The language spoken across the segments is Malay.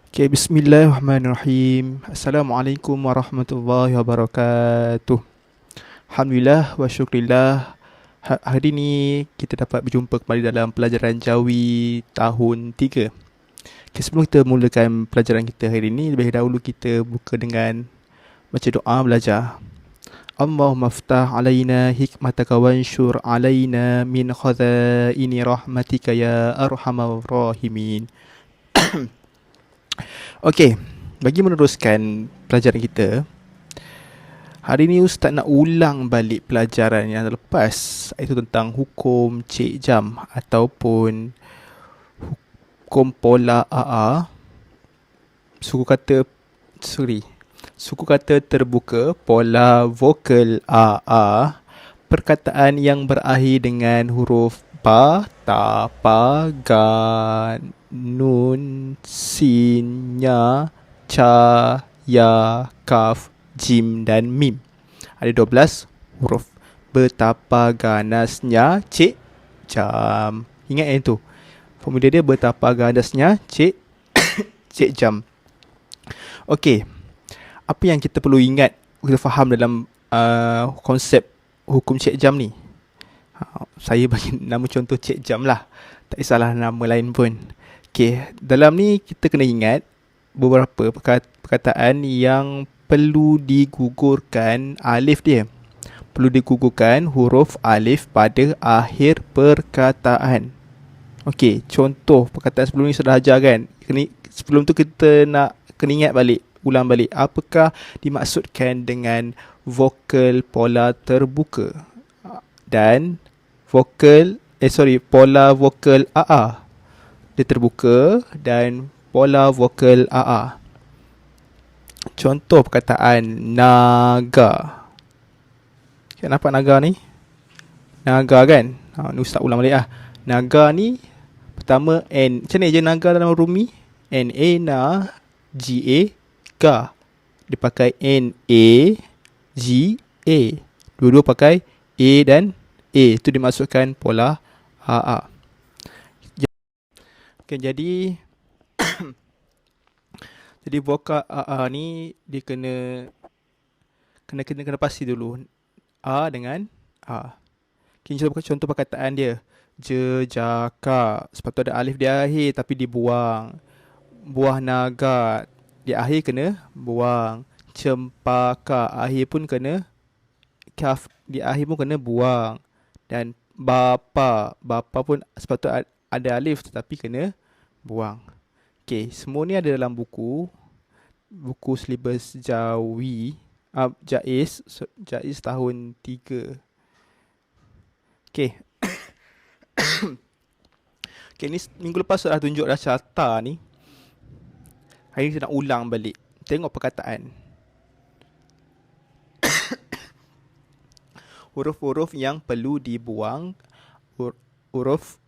Okay, bismillahirrahmanirrahim. Assalamualaikum warahmatullahi wabarakatuh. Alhamdulillah wa syukrillah. Hari ini kita dapat berjumpa kembali dalam pelajaran Jawi tahun 3. Okay, sebelum kita mulakan pelajaran kita hari ini, lebih dahulu kita buka dengan baca doa belajar. Allahumma ftah alaina hikmataka wanshur alaina min khazaini rahmatika ya arhamar rahimin. Okey, bagi meneruskan pelajaran kita, hari ni Ustaz nak ulang balik pelajaran yang lepas, iaitu tentang hukum Cik Jam ataupun hukum pola AA, suku kata terbuka, pola vokal AA, perkataan yang berakhir dengan huruf ba, ta, pa, ga, nun, sin, nya, ca, ya, kaf, jim dan mim. Ada 12 huruf. Betapa ganasnya Cik Jam. Ingat yang tu. Formula dia betapa ganasnya Cik Jam. Okey. Apa yang kita perlu ingat, kita faham dalam konsep hukum Cik Jam ni? Saya bagi nama contoh Cik Jam lah. Tak kisahlah nama lain pun. Okey, dalam ni kita kena ingat beberapa perkataan yang perlu digugurkan alif dia. Perlu digugurkan huruf alif pada akhir perkataan. Okey, contoh perkataan sebelum ni sudah ajar kan? Sebelum tu kita nak kena ingat balik, ulang balik. Apakah dimaksudkan dengan vokal pola terbuka? Dan pola vokal AA. Dia terbuka dan pola vokal AA. Contoh perkataan naga. Okay, nampak naga ni? Naga kan? Ni Ustaz ulang balik lah. Naga ni, pertama N. Macam ni je naga dalam Rumi? N-A, na, G-A, ga. Dia pakai N-A, G-A. Dua-dua pakai A dan A. Itu dimasukkan pola AA. Okay, jadi vokal AA ni dia kena pasti dulu A dengan A. Okay, contoh perkataan dia. Jejaka, sepatutnya ada alif di akhir tapi dibuang. Buah naga di akhir kena buang. Cempaka akhir pun kena, kaf di akhir pun kena buang. Dan bapa pun sepatutnya ada alif tetapi kena buang. Okey, semua ni ada dalam buku silibus Jawi, Jaiz tahun 3. Okey. Okey, ni minggu lepas sudah tunjuk dah carta ni. Hari ni kita nak ulang balik. Tengok perkataan. Huruf-huruf yang perlu dibuang, huruf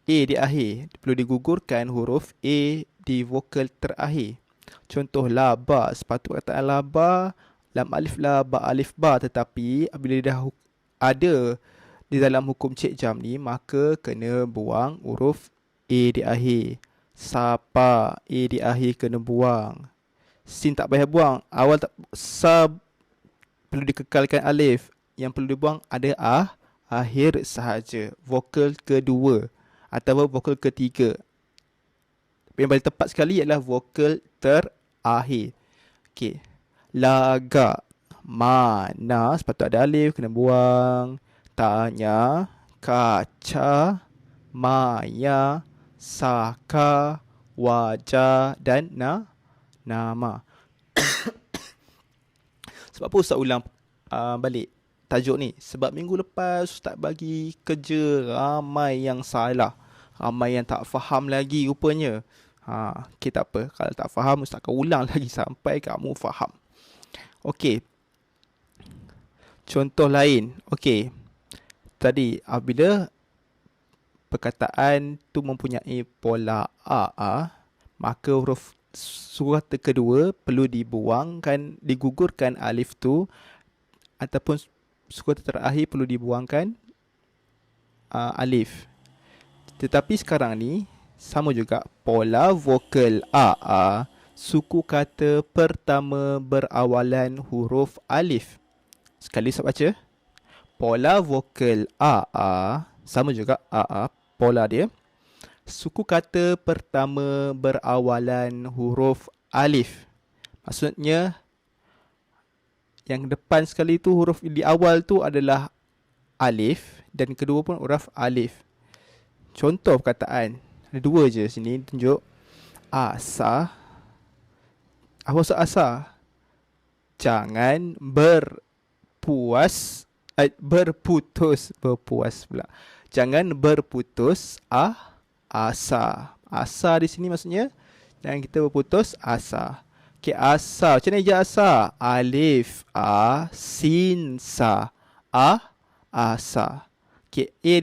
A di akhir. Perlu digugurkan huruf A di vokal terakhir. Contoh laba, sepatutnya perkataan laba, lam alif la, ba alif ba. Tetapi apabila dah ada di dalam hukum Cik Jam ni, maka kena buang huruf A di akhir. Sapa, A di akhir kena buang. Sin tak payah buang. Awal tak, sa perlu dikekalkan alif. Yang perlu dibuang ada akhir sahaja. Vokal kedua atau vokal ketiga. Yang paling tepat sekali adalah vokal terakhir. Okey. Laga, mana, sepatutnya ada alif, kena buang. Tanya, kaca, maya, saka, wajah dan nama. Sebab apa Ustaz ulang balik tajuk ni? Sebab minggu lepas Ustaz bagi kerja ramai yang salah. Ramai yang tak faham lagi rupanya. Okay, tak apa. Kalau tak faham, Ustaz akan ulang lagi sampai kamu faham. Okey. Contoh lain. Okey. Tadi, apabila perkataan tu mempunyai pola AA, maka huruf suku kata kedua perlu digugurkan alif tu, ataupun suku kata terakhir perlu dibuangkan alif. Tetapi sekarang ni, Sama juga pola vokal A, suku kata pertama berawalan huruf alif. Sekali saya baca. Pola vokal A, sama juga pola dia. Suku kata pertama berawalan huruf alif. Maksudnya yang depan sekali tu huruf di awal tu adalah alif dan kedua pun huruf alif. Contoh perkataan. Ada dua je sini tunjuk. Asa. Apa maksud asa? Jangan berputus pula. Jangan berputus asa. Asa di sini maksudnya jangan kita berputus asa. Okay, asa. Macam mana je asa? Alif, sin, sa. Asa. Okay, A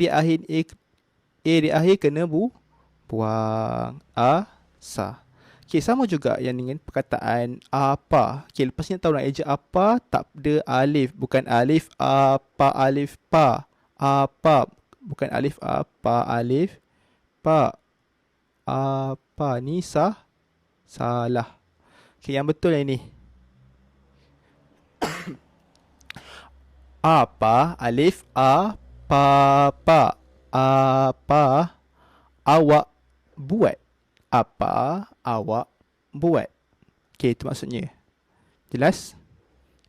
di akhir kena buang. Asa. Okay, sama juga yang dengan perkataan apa. Okay, lepas ni tahu nak eja apa, tak ada alif. Bukan alif apa, alif pa. Apa. Bukan alif apa, alif pa. Apa. Ni salah. Okay, yang betul yang ni. Apa, alif apa. Apa awak buat? Apa awak buat? Okay, itu maksudnya. Jelas?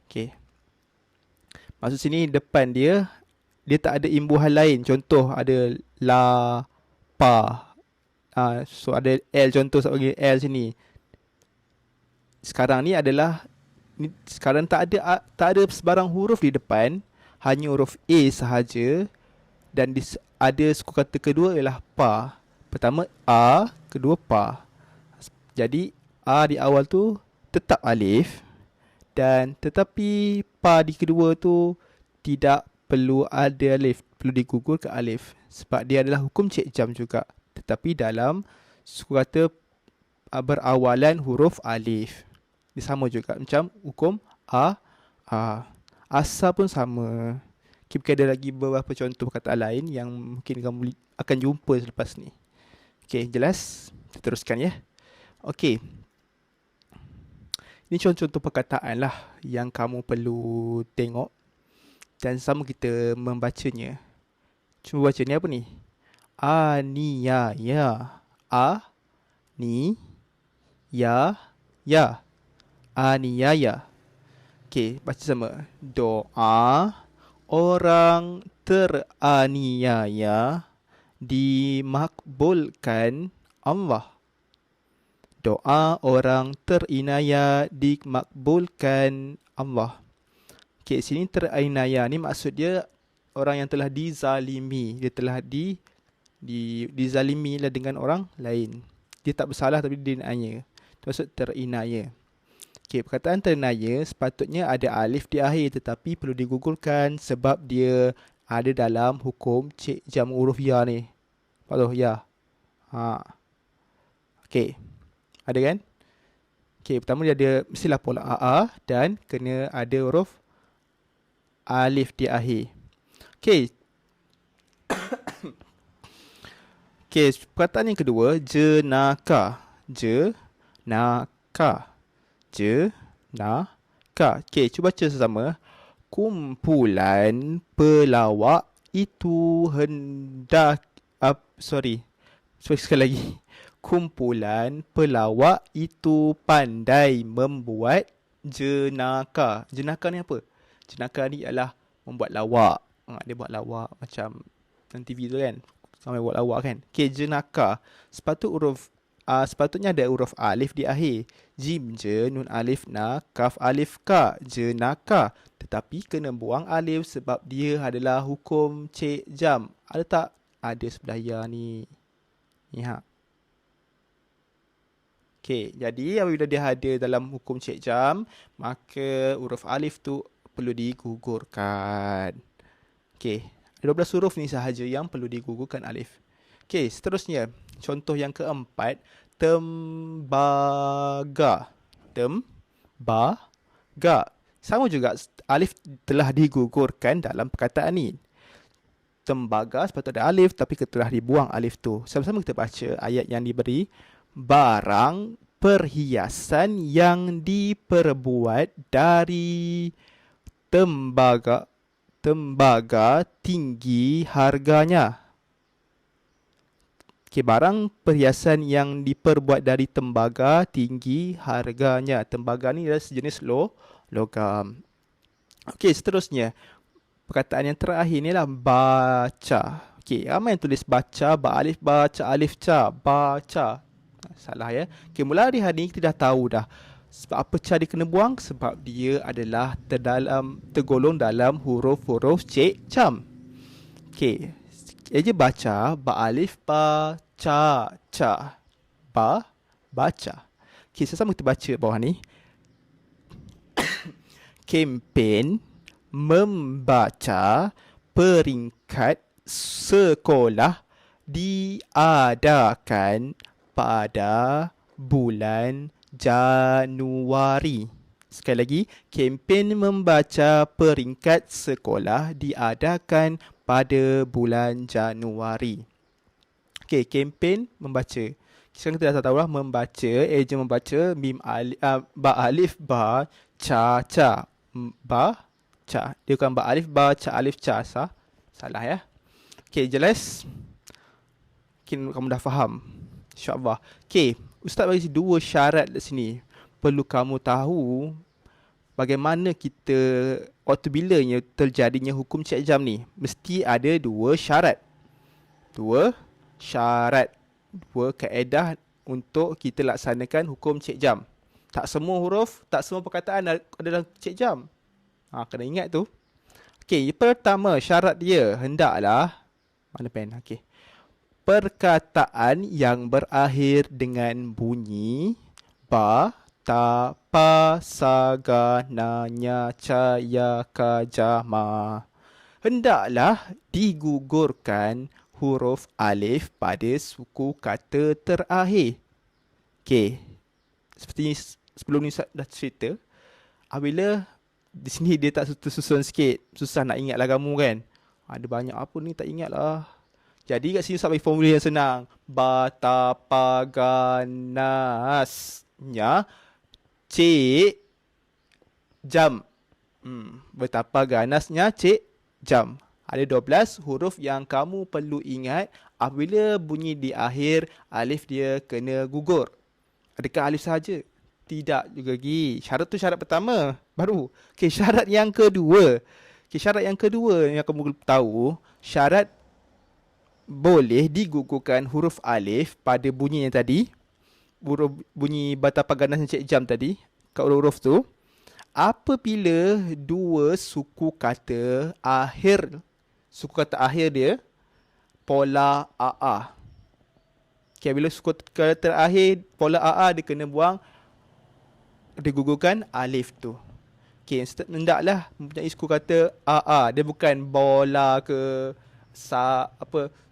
Okay. Maksud sini depan dia tak ada imbuhan lain. Contoh ada la, pa. So ada L, contoh saya bagi L sini. Sekarang ni adalah sekarang tak ada sebarang huruf di depan, hanya huruf A sahaja. Dan ada suku kata kedua ialah pa. Pertama a, kedua pa. Jadi a di awal tu tetap alif, dan tetapi pa di kedua tu tidak perlu ada alif, perlu digugur ke alif sebab dia adalah hukum cek jam juga, tetapi dalam suku kata berawalan huruf alif. Dia sama juga macam hukum a. Asa pun sama. Mungkin ada lagi beberapa contoh perkataan lain yang mungkin kamu akan jumpa selepas ni. Okay, jelas? Kita teruskan ya. Okay. Ini contoh-contoh perkataan lah yang kamu perlu tengok dan sama kita membacanya. Cuba baca ni apa ni? Aniaya. Ni ya. Aniaya. Okay, baca sama. Doa orang teraniaya dimakbulkan Allah. Doa orang terinaya dimakbulkan Allah. Okay, sini terinaya ni maksud dia orang yang telah dizalimi. Dia telah dizalimi lah dengan orang lain. Dia tak bersalah tapi dia dianiaya. Itu maksud terinaya. Okay, perkataan terinaya sepatutnya ada alif di akhir, tetapi perlu digugurkan sebab dia ada dalam hukum cek jam huruf ya ni. Apa tu? Ya. Okay. Ada kan? Okay, pertama dia ada mestilah pola AA dan kena ada huruf alif di akhir. Okay. Okay, perkataan yang kedua, jenaka. Okay, cuba baca sesama. Kumpulan pelawak itu sekali lagi. Kumpulan pelawak itu pandai membuat jenaka. Jenaka ni apa? Jenaka ni ialah membuat lawak. Dia buat lawak macam dalam TV tu kan. Sampai buat lawak kan. Okay, jenaka. Sepatutnya ada huruf alif di akhir. Jim je, nun alif na, kaf alif ka. Jenaka. Tetapi kena buang alif sebab dia adalah hukum cek jam. Ada tak? Ada sebelah ya ni. Ni Okay, jadi apabila dia ada dalam hukum cek jam, maka huruf alif tu perlu digugurkan. Okay, 12 huruf ni sahaja yang perlu digugurkan alif. Okay, seterusnya. Contoh yang keempat, tembaga. Sama juga alif telah digugurkan dalam perkataan ni. tembaga, sepatutnya ada alif, tapi telah dibuang alif tu. Sama-sama kita baca ayat yang diberi. Barang perhiasan yang diperbuat dari tembaga tinggi harganya. Barang perhiasan yang diperbuat dari tembaga tinggi harganya. Tembaga ni adalah sejenis logam. Seterusnya. Perkataan yang terakhir ni lah baca. Ramai yang tulis baca, ba-alif, baca, alif, ca. Baca. Salah ya. Mula hari ni kita dah tahu dah. Sebab apa ca dia kena buang? Sebab dia adalah tergolong dalam huruf-huruf cik jam. Eja baca, ba-alif, ba, ca, ca. Ba, baca. Sama kita baca bawah ni. Kempen membaca peringkat sekolah diadakan pada bulan Januari. Sekali lagi, kempen membaca peringkat sekolah diadakan pada bulan Januari. Kempen membaca. Sekarang kita dah tahu lah membaca, eja membaca, mim alif, ba alif, ba, ca, ca. Ba, ca. Dia bukan ba alif, ba, ca, alif, ca. Salah ya. Jelas? Kamu dah faham? InsyaAllah. Ustaz bagi 2 syarat di sini. Perlu kamu tahu bagaimana kita, waktu bilanya terjadinya hukum cek jam ni. Mesti ada 2 syarat. 2 kaedah untuk kita laksanakan hukum cek jam. Tak semua huruf, tak semua perkataan adalah cek jam. Kena ingat tu. Pertama syarat dia hendaklah, mana pen? Perkataan yang berakhir dengan bunyi ba, ta, pa, sa, ga, na, nya, ca, ya, ka, ja, ma hendaklah digugurkan huruf alif pada suku kata terakhir. Seperti sebelum ni dah cerita, apabila di sini dia tak susun sikit, susah nak ingat lah kamu kan. Ada banyak apa ni tak ingat lah. Jadi kat sini sampai formula yang senang. Bata, ganasnya cik jam. Betapa ganasnya cik jam. Ada 12 huruf yang kamu perlu ingat. Apabila bunyi di akhir, alif dia kena gugur. Adakah alif sahaja? Tidak juga lagi. Syarat tu syarat pertama. Baru. Syarat yang kedua. Syarat yang kedua yang kamu tahu. Syarat boleh digugurkan huruf alif pada bunyi yang tadi. Bunyi betapa ganasnya cik jam tadi. Kat huruf tu. Apabila 2 suku kata akhir. Suku kata akhir dia pola AA. Bila suku kata terakhir pola AA dia kena buang, digugurkan alif tu. Hendaklah mempunyai suku kata AA. Dia bukan bola ke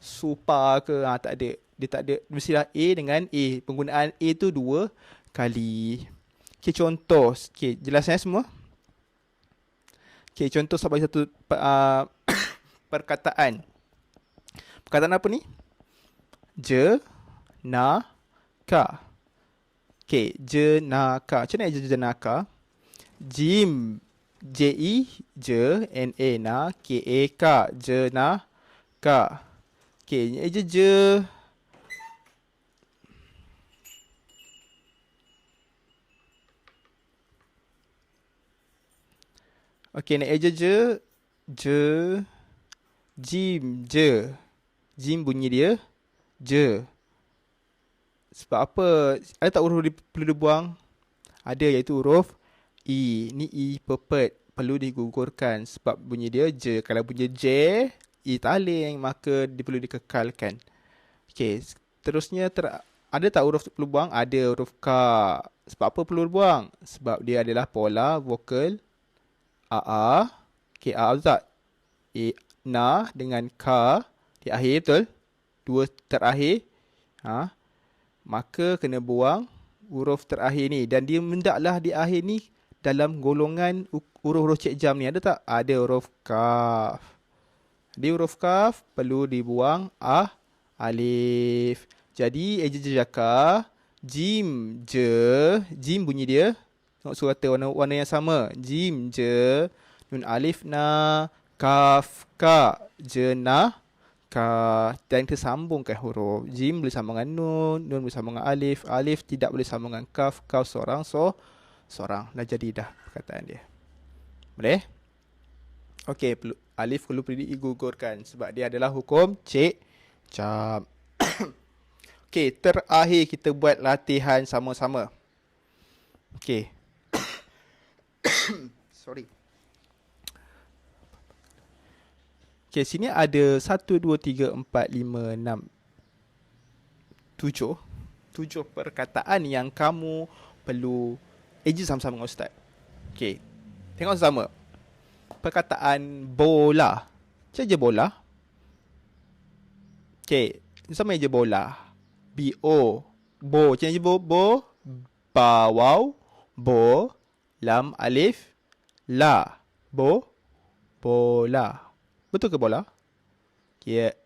supa ke, tak ada. Dia tak ada. Mestilah A dengan A. Penggunaan A tu 2 kali. Contoh. Jelasnya semua? Contoh saya bagi satu perkataan. Perkataan apa ni? Jenaka. Jenaka. Macam mana jenaka? Jim. J-I, je, N-A, na, K-A-K. Jenaka. Ni je. Nak eja je. Jim, je. Jim bunyi dia je. Sebab apa? Ada tak huruf perlu dibuang? Ada, iaitu huruf I. Ni I pepet. Perlu digugurkan sebab bunyi dia je. Kalau bunyi J, I taling, maka dia perlu dikekalkan. Terusnya ada tak huruf perlu buang? Ada, huruf K. Sebab apa perlu buang? Sebab dia adalah pola vokal AA. A tak? Na dengan K di akhir, betul? 2 terakhir. Maka kena buang huruf terakhir ni. Dan dia hendaklah di akhir ni dalam golongan huruf-huruf cek jam ni. Ada tak? Ada huruf kaf. Di huruf kaf perlu dibuang alif. Jadi eja jejaka jim je, jim bunyi dia. Tengok surata warna yang sama. Jim je, nun alif na, kaf ka, jenah ka. Dan kita sambungkan huruf. Jim boleh sambung dengan nun boleh sambung dengan alif, alif tidak boleh sambung dengan kaf, kaf seorang seorang. Dah jadi dah perkataan dia. Boleh? Okey, alif perlu digugurkan sebab dia adalah hukum cik jam. Okey, terakhir kita buat latihan sama-sama. Okey. Sorry. Okey, sini ada 1, 2, 3, 4, 5, 6, 7. 7 perkataan yang kamu perlu eja sama-sama dengan Ustaz. Okey, tengok sama. Perkataan bola. Macam je bola. Okey, sama je bola. B-O. Bo. Macam je bo. Ba, waw. Bo. Lam, alif. La. Bo. Bola. Betul ke bola? Okay.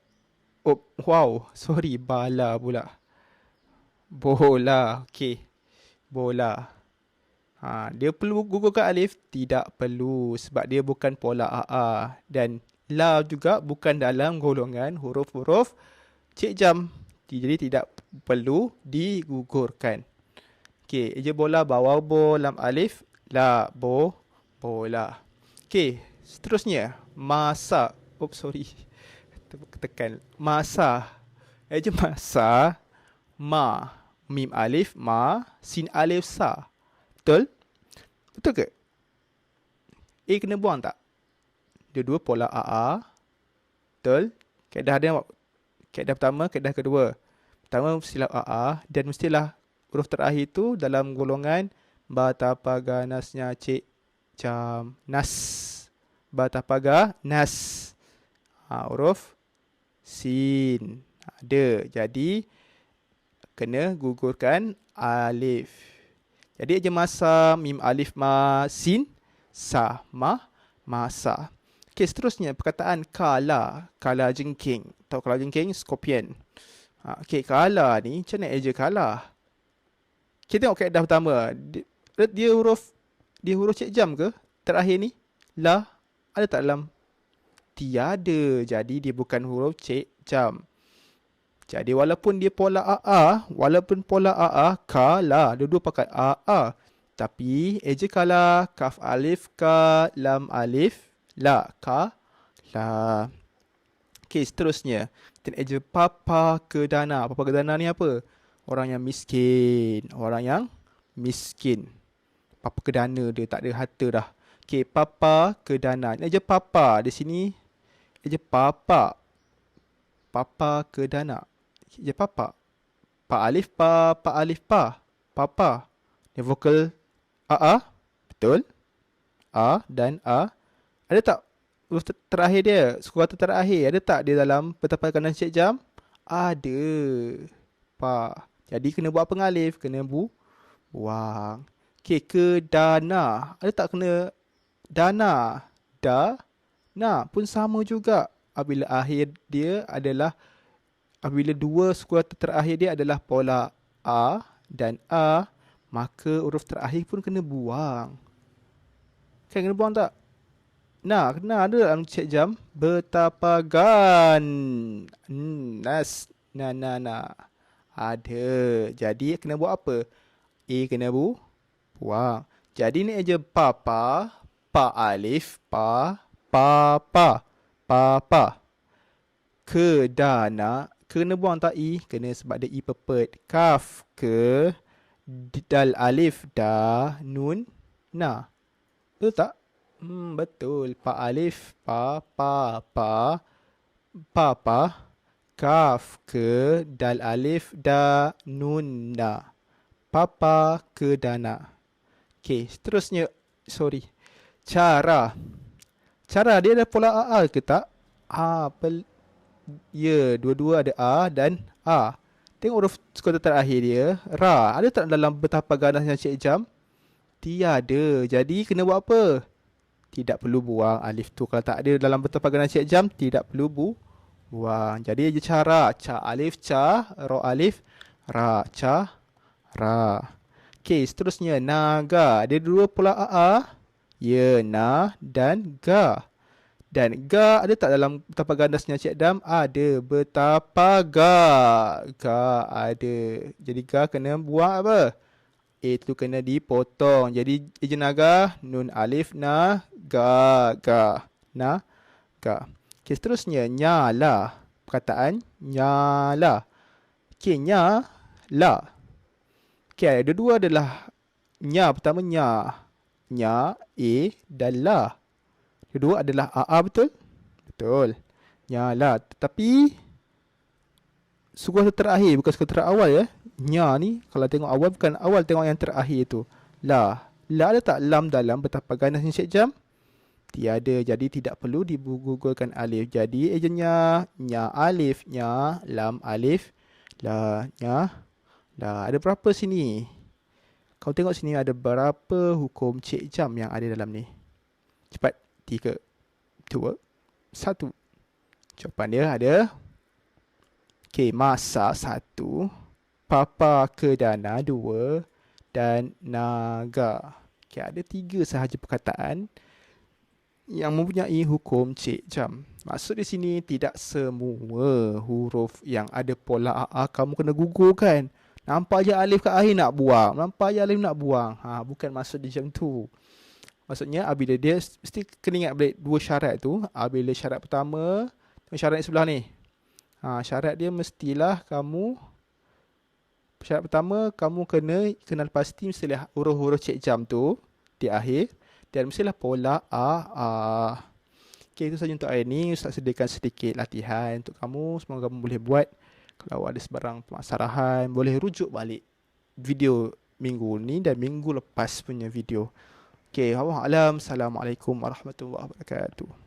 Oh, wow. Sorry, bala pula. Bola. Okay. Bola. Dia perlu gugurkan alif? Tidak perlu sebab dia bukan pola AA. Dan la juga bukan dalam golongan huruf-huruf cik jam. Jadi tidak perlu digugurkan. Okey, eja bola bawah bo lam alif la bo bola. Okey, seterusnya masa. Sorry. Tekan. Masa. Eja masa ma mim alif ma sin alif sa. Betul? Betul ke? A kena buang tak? Dua-dua pola AA. Betul? Kaedah dia, kaedah pertama, kaedah kedua. Pertama silap AA dan mestilah huruf terakhir tu dalam golongan batapaga nasnya cik jam nas. Batapaga nas. Huruf sin. Ada. Jadi kena gugurkan alif. Jadi eja masa mim alif ma sin sa ma masa. Okey, seterusnya perkataan kala. Kala jengking. Tahu kala jengking? Scorpion. Okey, kala ni macam mana eja kala? Kita tengok kaedah pertama. Dia huruf cik jam ke? Terakhir ni la ada tak dalam? Tiada. Jadi dia bukan huruf cik jam. Jadi walaupun dia pola AA, kala, dua-dua pakai AA. Tapi eja kala, kaf alif ka, lam alif, la ka, la. Okey, seterusnya. Kita eja papa kedana. Papa kedana ni apa? Orang yang miskin. Papa kedana dia tak ada harta dah. Okey, papa kedana. Ini eja papa. Di sini eja papa. Papa kedana. Je papa. Pa alif pa, pa alif pa. Papa. Ni vokal A. Betul? A dan A. Ada tak huruf terakhir dia? Suku kata terakhir. Ada tak dia dalam petapa kanan cik jam? Ada. Pa. Jadi kena buat pengalif. Kena buang. Okey, kedana. Ada tak kena dana? Na pun sama juga. Apabila akhir dia adalah apabila dua suku kata terakhir dia adalah pola A dan A, maka huruf terakhir pun kena buang. Kan kena buang tak? Nah, kena ada dalam cik jam. Betapagan. Nas. Na. Ada. Jadi kena buat apa? A kena buang. Jadi ni aja papa. Pa alif. Pa. Kedana. Kena buang tak I? Kena sebab dia I pepet. Kaf ke. Dal alif da. Nun. Na. Betul tak? Betul. Pa alif. Pa. Kaf ke. Dal alif da. Nun na. Papa kedana. Okey, seterusnya. Sorry. Cara dia ada pola A ke tak? Ya, dua-dua ada A dan A. Tengok huruf kata terakhir dia. Ra. Ada tak dalam betapa ganasnya cik jam? Tiada. Jadi kena buat apa? tidak perlu buang alif tu. Kalau tak ada dalam bertapagan Encik Jam, tidak perlu buang. Jadi je cara ca alif ca, ro alif ra, ca ra. Okey, seterusnya naga. Ada dua pola a. Ya, na dan ga. Dan ga ada tak dalam betapa gandasnya Cik Dam? Ada. Betapa ga. Ga ada. Jadi ga kena buang apa? Itu kena dipotong. Jadi ejen naga, nun alif na, ga, ga. Na, ga. Okey, seterusnya nyala. Perkataan nyala. Okey, nya, la. Okey, ada dua adalah nya. Pertama nya. Nya, a dan la. Kedua adalah a, betul? Betul. Nyala. Tetapi suku kata terakhir, bukan suku kata awal ya. Nya ni, kalau tengok awal, bukan awal, tengok yang terakhir tu. La. La ada tak lam dalam betapa ganas ni Cik Jam? Tiada. Jadi tidak perlu digugurkan alif. Jadi ejennya nya alif, nya, lam alif, la, nya, la. Ada berapa sini? Kau tengok sini ada berapa hukum Cik Jam yang ada dalam ni? Cepat. 3, 2, 1. Jawapan dia ada. Okey, masak 1, papa ke dana 2 dan naga. Okey, ada 3 sahaja perkataan yang mempunyai hukum Cik Jam. Maksud di sini tidak semua huruf yang ada pola a kamu kena gugurkan. Nampak je alif kat akhir nak buang. Nampak je alif nak buang. Bukan maksud dia macam tu. Maksudnya apabila dia mesti kena ingat balik dua syarat tu. Apabila syarat pertama, syarat sebelah ni. Syarat dia mestilah kamu, syarat pertama kamu kena kenal pasti mestilah huruf-huruf Cik Jam tu di akhir dan mestilah pola a. Okey, itu saja untuk hari ni. Ustaz sediakan sedikit latihan untuk kamu. Semoga kamu boleh buat. Kalau ada sebarang permasalahan, boleh rujuk balik video minggu ni dan minggu lepas punya video. Okey, wallahu alam. Assalamualaikum warahmatullahi wabarakatuh.